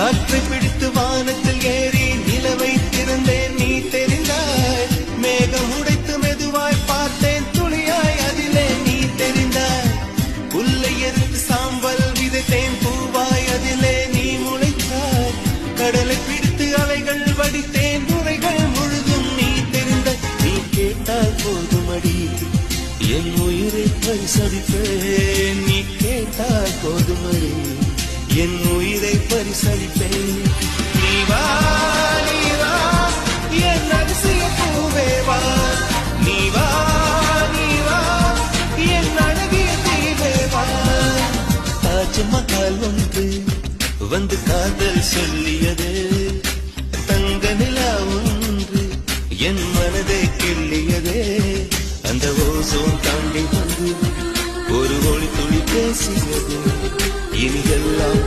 காற்றை பிடித்து வானத்தில் ஏறி நிலவை திறந்தேன் நீ தெரிந்தாய். மேகம் உடைத்து மெதுவாய் பார்த்தேன் துளியாய் அதிலே நீ தெரிந்தாய். புல்லை எரித்து சாம்பல் விதைத்தேன் பூவாய் அதிலே நீ முளைத்தாய். கடலை பிடித்து அலைகள் வடித்தேன் நுரைகள் முழுதும் நீ தெரிந்தாய். நீ கேட்டால் போதுமடி என் உயிரை பரிசளிப்பேன். நீ கேட்டால் போதுமடி என் உயிரை பரிசளிப்பேன். நீ வா நீ வா என் அதிசய பூவே வா. நீ வா நீ வா என் அழகிய தீவே வா. தாஜ்மஹால் ஒன்று வந்து காதல் சொல்லியது. தங்க நிலா ஒன்று என் மனதை கிள்ளியதே. அந்த ஓசோன் தாண்டி வந்து ஒரு ஒளி துளி பேசியது. இனி எல்லாம்